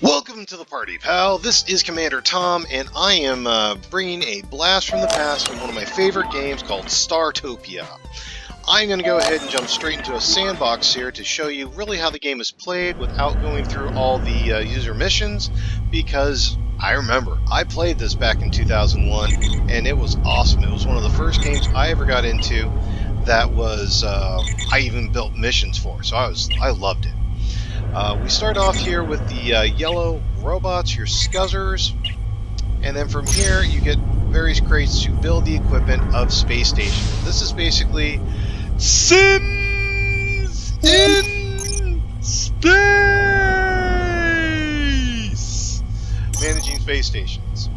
Welcome to the party, pal. This is Commander Tom, and I am bringing a blast from the past in one of my favorite games called Startopia. I'm going to go ahead and jump straight into a sandbox here to show you really how the game is played without going through all the user missions, because I remember I played this back in 2001, and it was awesome. It was one of the first games I ever got into that was I even built missions for, so I loved it. We start off here with the yellow robots, your scuzzers, and then from here you get various crates to build the equipment of Space Station. This is basically SIMS in space! Managing space stations.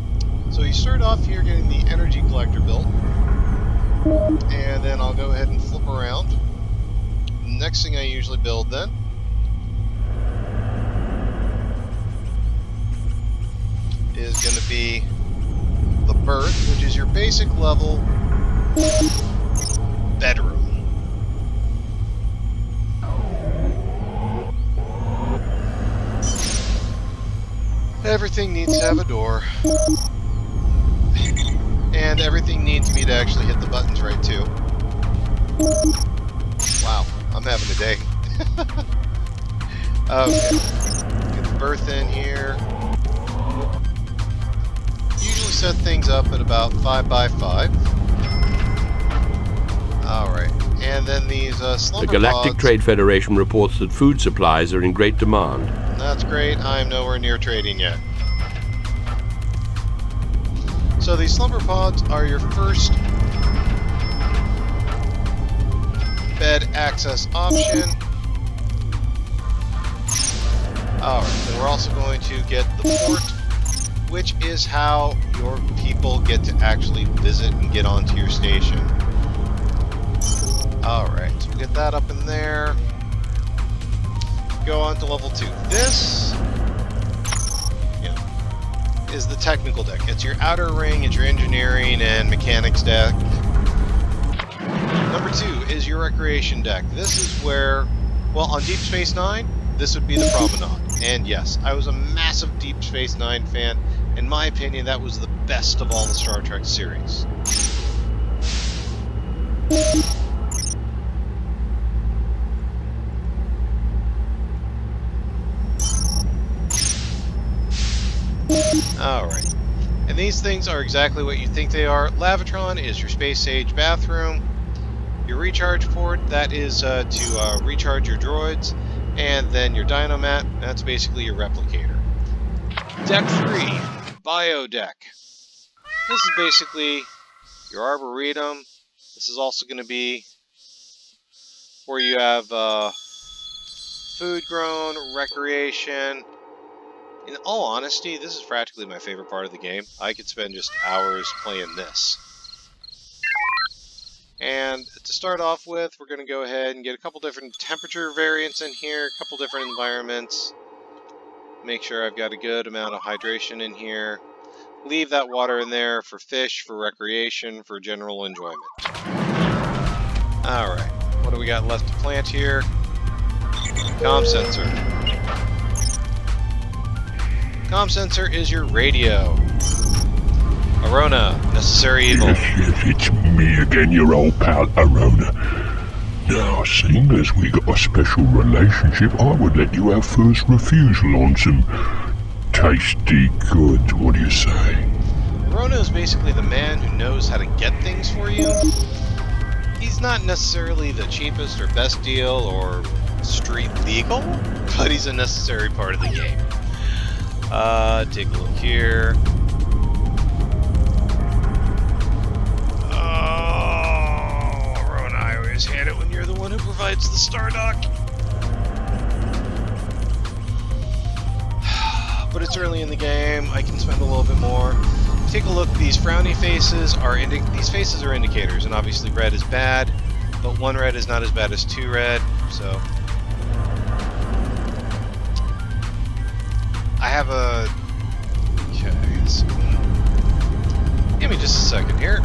So you start off here getting the energy collector built, and then I'll go ahead and flip around. Next thing I usually build then is going to be the berth, which is your basic level bedroom. Everything needs to have a door, and everything needs me to actually hit the buttons right too. Wow, I'm having a day. Okay, get the berth in here. Usually set things up at about 5x5. Alright, and then these slumber The Galactic pods. Trade Federation reports that food supplies are in great demand. That's great, I'm nowhere near trading yet. So these slumber pods are your first bed access option. Alright, then we're also going to get the port, which is how your people get to actually visit and get onto your station. Alright, so we'll get that up in there. Go on to level 2. This is the technical deck. It's your outer ring, it's your engineering and mechanics deck. Number 2 is your recreation deck. This is where, well, on Deep Space Nine, this would be the promenade. And yes, I was a massive Deep Space Nine fan. In my opinion, that was the best of all the Star Trek series. Alright. And these things are exactly what you think they are. Lavitron is your space age bathroom. Your recharge port, that is to recharge your droids. And then your Dynomat, that's basically your replicator. Deck 3, Bio Deck. This is basically your Arboretum. This is also going to be where you have food grown, recreation. In all honesty, this is practically my favorite part of the game. I could spend just hours playing this. And to start off with, we're going to go ahead and get a couple different temperature variants in here, a couple different environments. Make sure I've got a good amount of hydration in here. Leave that water in there for fish, for recreation, for general enjoyment. Alright, what do we got left to plant here? Comm sensor. Comm sensor is your radio. Arona, necessary evil. Yes, it's me again, your old pal Arona. Now, seeing as we got a special relationship, I would let you have first refusal on some tasty goods. What do you say? Arona is basically the man who knows how to get things for you. He's not necessarily the cheapest or best deal or street legal, but he's a necessary part of the game. Take a look here. Hand it when you're the one who provides the star dock. But it's early in the game. I can spend a little bit more. Take a look. These frowny faces are these faces are indicators, and obviously red is bad, but 1 red is not as bad as 2 red. So I have a. Okay, so give me just a second here.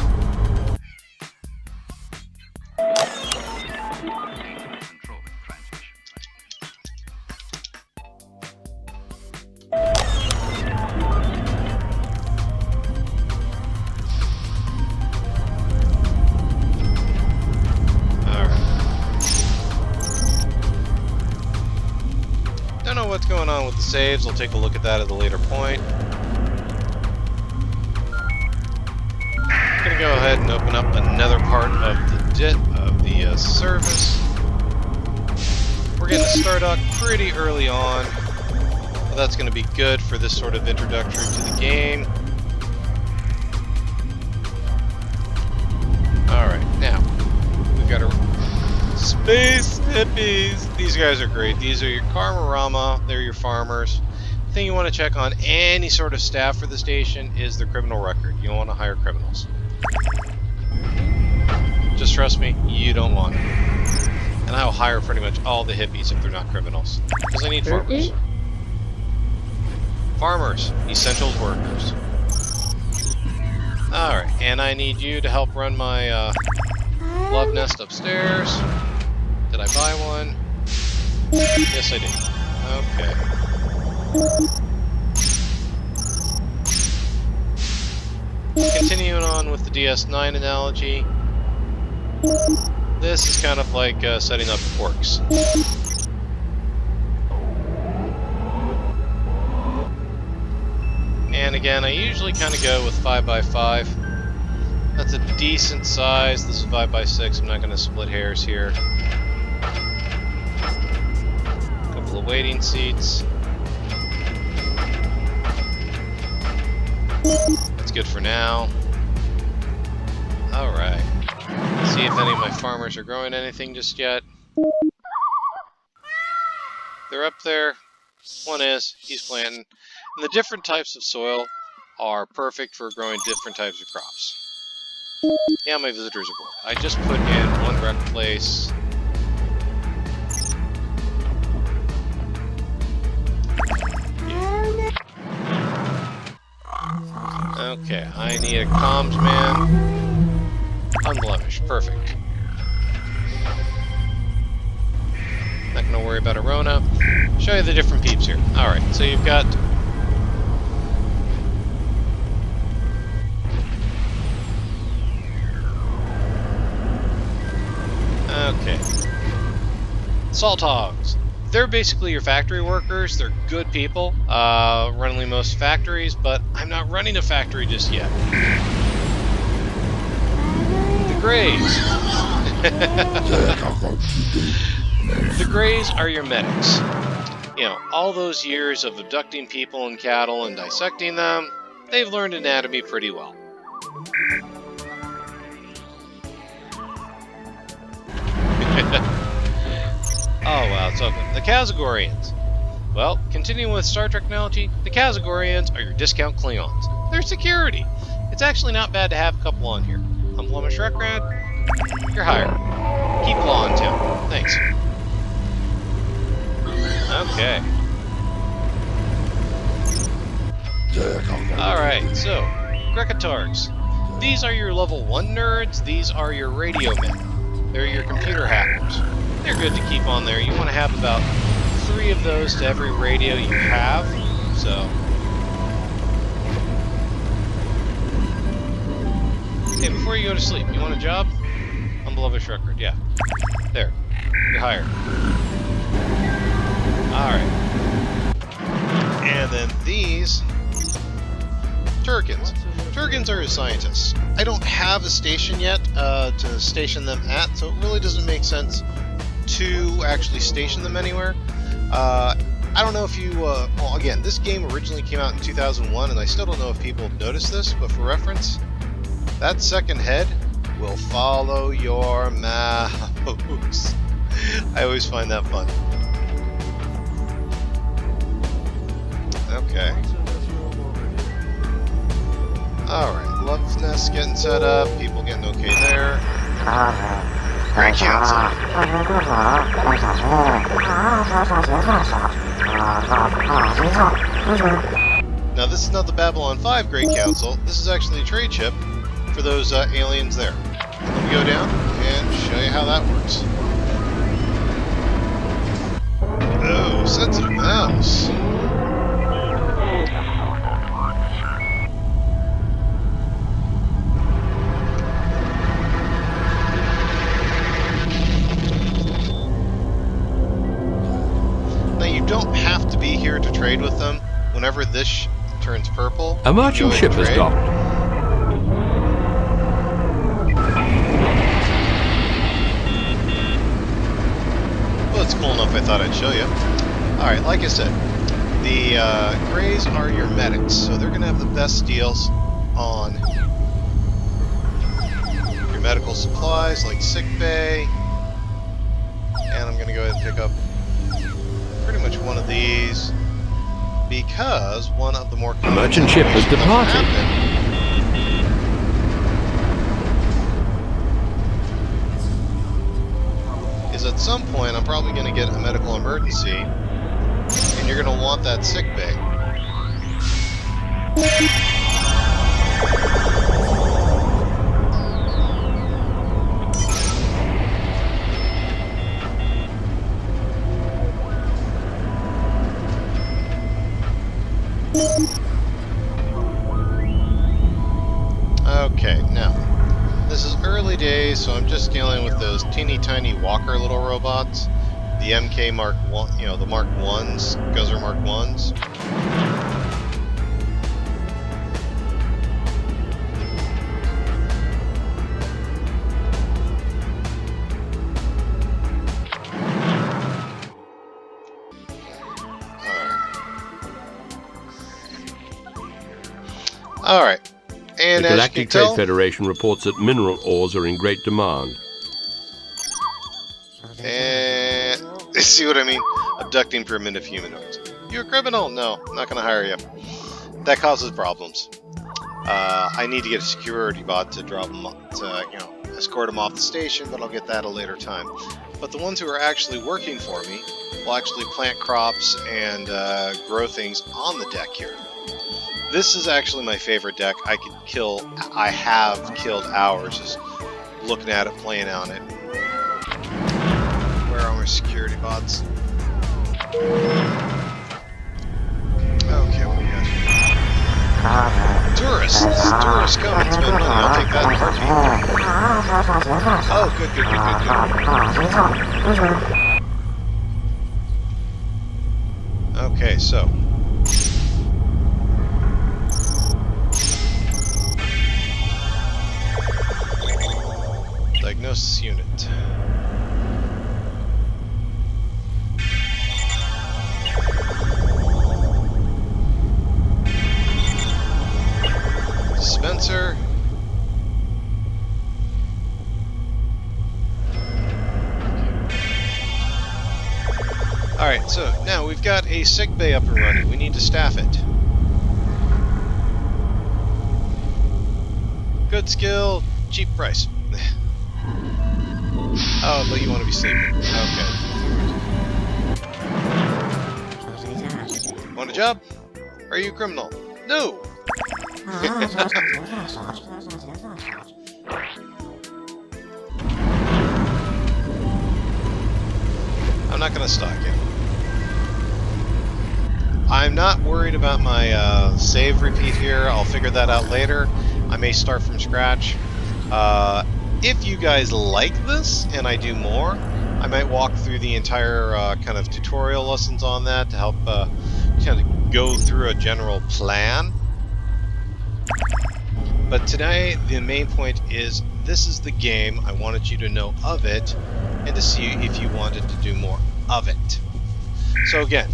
going on with the saves. I'll take a look at that at a later point. I'm going to go ahead and open up another part of the service. We're getting to Stardock pretty early on, but that's going to be good for this sort of introductory to the game. Alright, now, we've got a Space Hippies! These guys are great. These are your Karmarama, they're your farmers. The thing you want to check on any sort of staff for the station is their criminal record. You don't want to hire criminals. Just trust me, you don't want it. And I will hire pretty much all the hippies if they're not criminals. Because I need farmers. Farmers, essentials workers. Alright, and I need you to help run my love nest upstairs. Did I buy one? Yes, I did. Okay. Continuing on with the DS9 analogy. This is kind of like setting up quarks. And again, I usually kind of go with 5x5. That's a decent size. This is 5x6. I'm not going to split hairs here. A couple of waiting seats. That's good for now. Alright. See if any of my farmers are growing anything just yet. They're up there. One is. He's planting. And the different types of soil are perfect for growing different types of crops. Yeah, my visitors are bored. I just put in one rec place. Yeah. Okay, I need a comms man. Unblemished, perfect. Not gonna worry about Arona. Show you the different peeps here. Alright, so you've got okay. Salt hogs. They're basically your factory workers. They're good people, running most factories, but I'm not running a factory just yet. The Greys. The Greys are your medics. You know, all those years of abducting people and cattle and dissecting them, they've learned anatomy pretty well. Oh wow, it's open. The Kazagorians. Well, continuing with Star Trek analogy, the Kazagorians are your discount Klingons. They're security. It's actually not bad to have a couple on here. Unblemished Rekrad, you're hired. Keep law in town. Thanks. Okay. Alright, so, Grekatargs. These are your level 1 nerds, these are your radio men. They're your computer hackers. They're good to keep on there. You want to have about 3 of those to every radio you have, so... Okay, before you go to sleep, you want a job? Unblemished record, yeah. There. You're hired. Alright. And then these... Turkins. Turkins are scientists. I don't have a station yet to station them at, so it really doesn't make sense to actually station them anywhere. I don't know if you... well, again, this game originally came out in 2001, and I still don't know if people have noticed this, but for reference, that second head will follow your mouse. I always find that fun. Okay. Alright, Love Nest getting set up, people getting okay there. Great Council. Now this is not the Babylon 5 Great Council, this is actually a trade ship for those aliens there. Let me go down and show you how that works. Oh, sensitive mouse. to trade with them, whenever this turns purple, A merchant go ahead ship and has trade. docked. Well, it's cool enough I thought I'd show you. Alright, like I said, the Greys are your medics, so they're going to have the best deals on your medical supplies, like sick bay. And I'm going to go ahead and pick up pretty much one of these, because one of the more common merchant ship has situations that departed. happen is at some point I'm probably going to get a medical emergency, and you're going to want that sick bay. Okay, now, this is early days, so I'm just dealing with those teeny tiny walker little robots. The MK Mark 1, you know, the Mark 1s, Guzzler Mark 1s. Alright. And The as you Galactic can Trade tell, Federation reports that mineral ores are in great demand. and see what I mean? Abducting primitive humanoids. You a criminal? No, I'm not going to hire you. That causes problems. I need to get a security bot to drop them, escort them off the station, but I'll get that at a later time. But the ones who are actually working for me will actually plant crops and grow things on the deck here. This is actually my favorite deck. I have killed hours just looking at it, playing on it. Where are my security bots? Okay, what do we got here? Tourists! Tourists come and spend money. I'll take that in a heartbeat. Oh, good, good, good, good, good. Okay, so. Diagnosis unit. Dispenser. Alright, so now we've got a sick bay up and running. We need to staff it. Good skill, cheap price. Oh, but you want to be sleeping. Okay. Want a job? Are you a criminal? No! I'm not going to stalk you. I'm not worried about my save repeat here. I'll figure that out later. I may start from scratch. If you guys like this and I do more, I might walk through the entire kind of tutorial lessons on that to help kind of go through a general plan. But today, the main point is this is the game. I wanted you to know of it and to see if you wanted to do more of it. So again,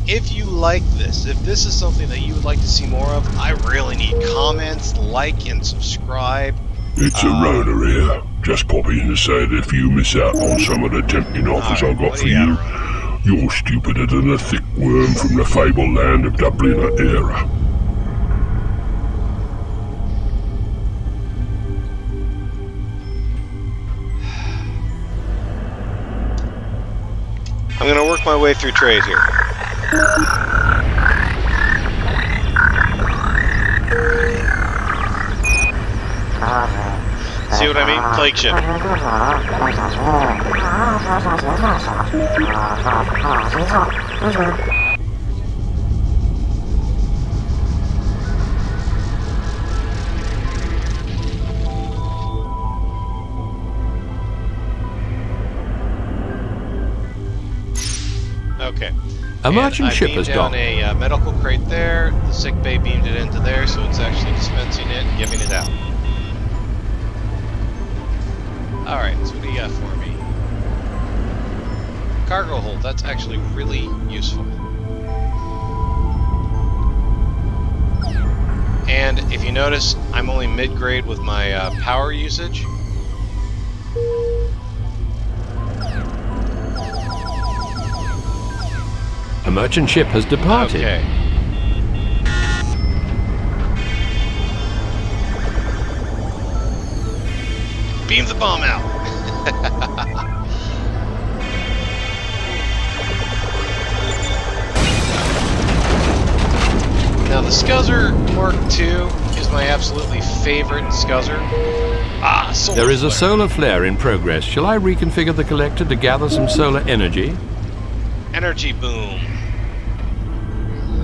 if you like this, if this is something that you would like to see more of, I really need comments, like, and subscribe. It's a Rona here. Just popping in to say that if you miss out on some of the tempting offers I got for you, you're stupider than a thick worm from the fabled land of Dublin era. I'm going to work my way through trade here. See what I mean? Plague ship. Okay. A merchant ship beamed has down docked. a medical crate there. The sick bay beamed it into there, so it's actually dispensing it and giving it out. Alright, so what do you got for me? Cargo hold, that's actually really useful. And if you notice, I'm only mid-grade with my power usage. A merchant ship has departed. Okay. Beam the bomb out. Now the Scuzzer Mark II is my absolutely favorite Scuzzer. Ah, solar There is a flare. solar flare in progress. Shall I reconfigure the collector to gather some solar energy? Energy boom.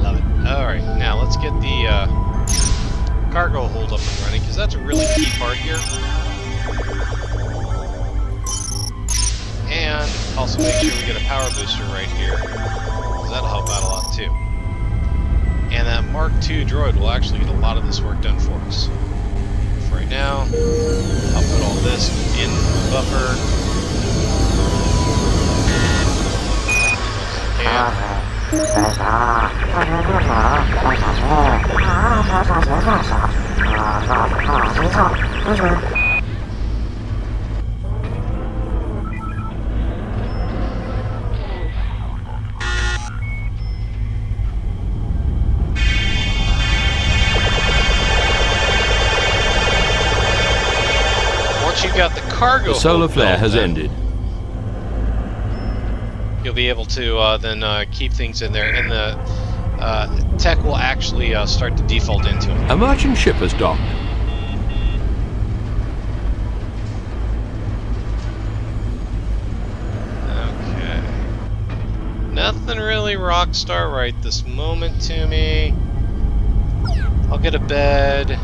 Love it. Alright, now let's get the cargo hold up and running, because that's a really key part here. And also make sure we get a power booster right here, because that'll help out a lot too. And that Mark II droid will actually get a lot of this work done for us. For right now, I'll put all this in the buffer. Once you've got the cargo The solar hold flare built, has then ended. you'll be able to then keep things in there, and the tech will actually start to default into it. A merchant ship has docked. Okay. Nothing really rockstar right this moment to me. I'll get a bed.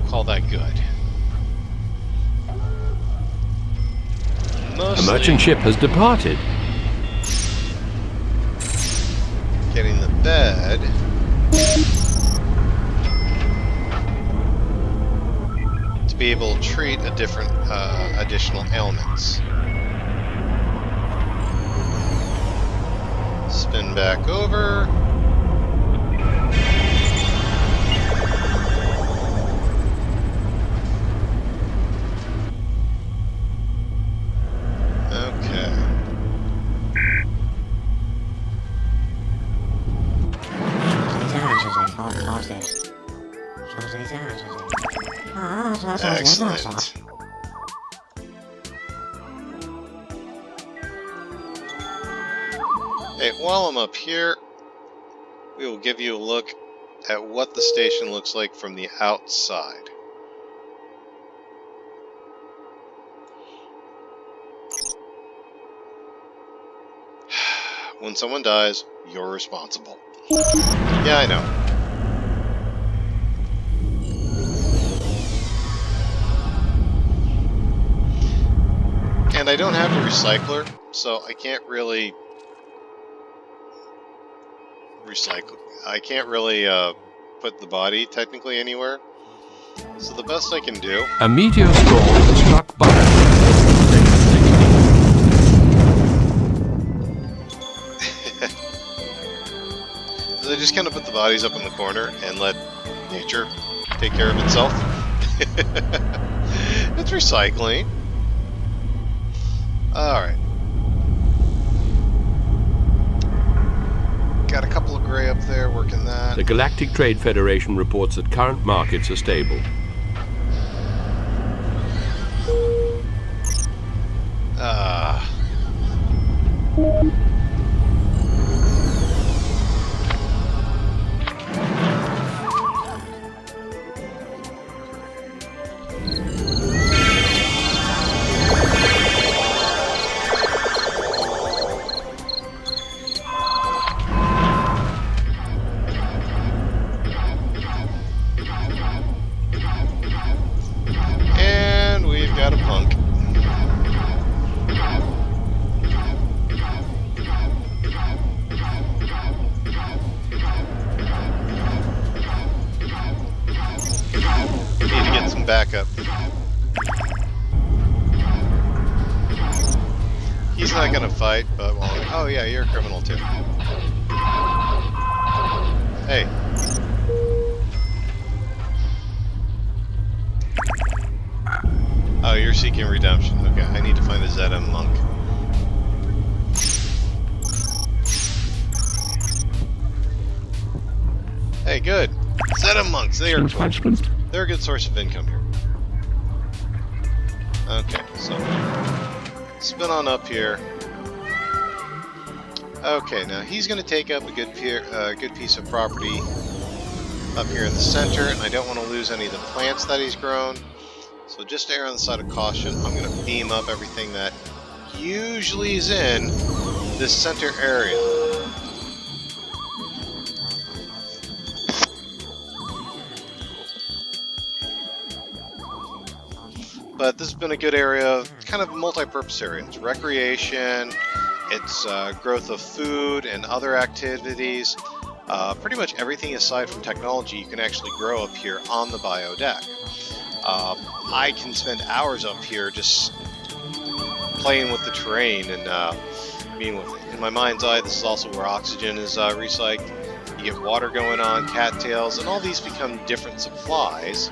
Call that good. A Mostly merchant ship has departed. getting the bed. To be able to treat a different additional ailments. Spin back over. Okay. Excellent. Hey, while I'm up here, we will give you a look at what the station looks like from the outside. When someone dies, you're responsible. Yeah, I know. And I don't have a recycler, so I can't really recycle. I can't really put the body technically anywhere. So the best I can do. A meteor storm struck by. I just kind of put the bodies up in the corner and let nature take care of itself. It's recycling. Alright. Got a couple of gray up there working that. The Galactic Trade Federation reports that current markets are stable. And we've got a punk. backup. He's not gonna fight, but well, oh yeah, you're a criminal too. Hey. Oh, you're seeking redemption. Okay, I need to find a ZM monk. Hey, good. ZM monks, they're a good source of income here. Okay, so spin on up here. Okay, now he's going to take up a good piece of property up here in the center, and I don't want to lose any of the plants that he's grown. So just to err on the side of caution, I'm going to beam up everything that usually is in this center area. But this has been a good area, kind of a multi-purpose area. It's recreation, it's growth of food and other activities. Pretty much everything aside from technology you can actually grow up here on the bio deck. I can spend hours up here just playing with the terrain and being with it. In my mind's eye, this is also where oxygen is recycled. You get water going on, cattails, and all these become different supplies.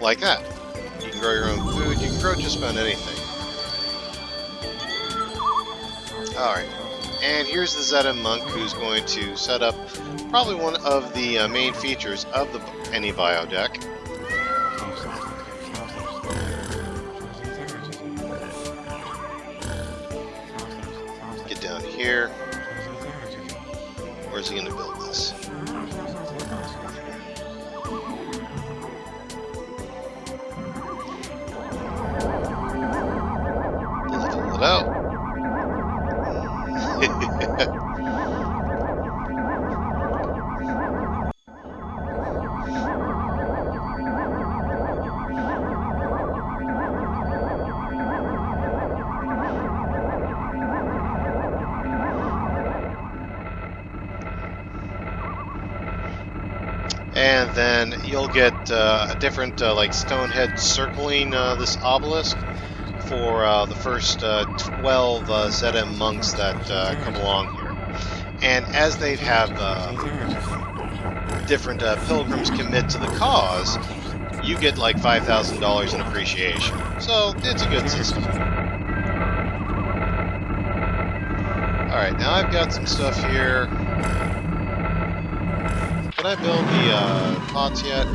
Like that. You can grow your own food, you can grow just about anything. Alright, and here's the ZM monk who's going to set up probably one of the main features of any bio deck. Get down here. Where's he going to build this? Pull it out. And then you'll get a different like stone head circling this obelisk for the first 12 ZM monks that come along here. And as they have different pilgrims commit to the cause, you get like $5,000 in appreciation. So it's a good system. Alright, now I've got some stuff here. Can I build the pots yet?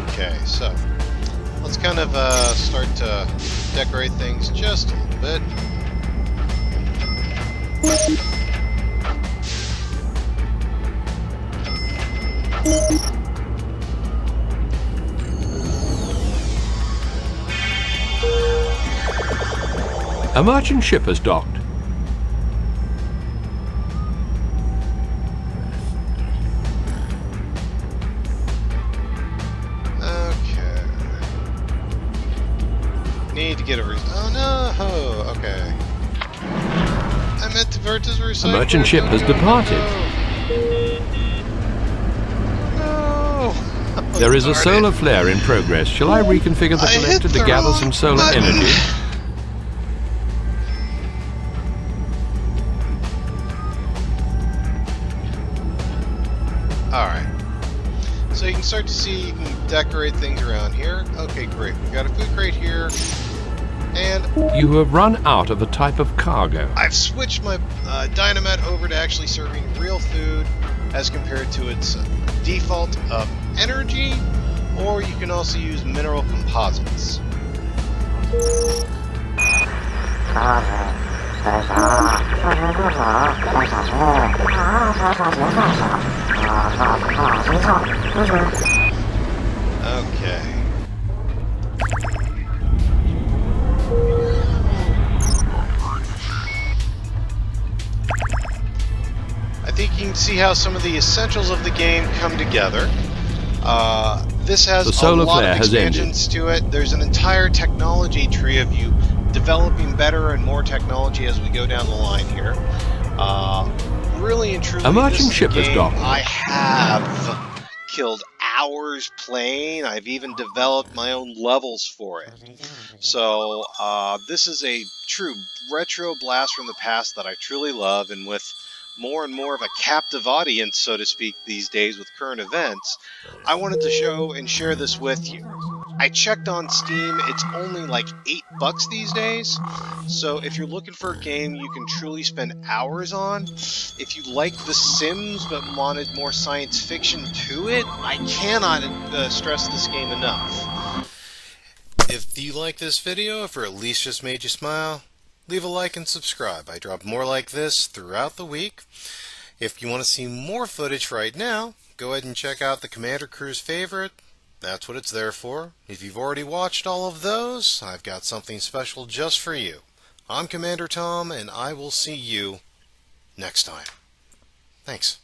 Okay, so let's kind of start to decorate things just a little bit. A merchant ship has docked. Okay. Need to get a oh no! Okay. I meant to convert this recycling. A merchant ship has departed. No! There is a solar flare in progress. Shall I reconfigure the collector to gather some solar energy? Alright. So you can start to see you can decorate things around here. Okay, great. We've got a food crate here. And You have run out of a type of cargo. I've switched my Dynamet over to actually serving real food as compared to its default of energy, or you can also use mineral composites. Okay. I think you can see how some of the essentials of the game come together. This has The a solar lot flare of has ended. expansions to it. There's an entire technology tree of you developing better and more technology as we go down the line here. Really and truly, A merchant this is a ship has game docked. I have killed hours playing. I've even developed my own levels for it. So this is a true retro blast from the past that I truly love, and with more and more of a captive audience, so to speak, these days with current events, I wanted to show and share this with you. I checked on Steam, it's only like $8 these days, so if you're looking for a game you can truly spend hours on, if you like The Sims but wanted more science fiction to it, I cannot stress this game enough. If you like this video, if it at least just made you smile, leave a like and subscribe. I drop more like this throughout the week. If you want to see more footage right now, go ahead and check out the Commander Crew's favorite. That's what it's there for. If you've already watched all of those, I've got something special just for you. I'm Commander Tom, and I will see you next time. Thanks.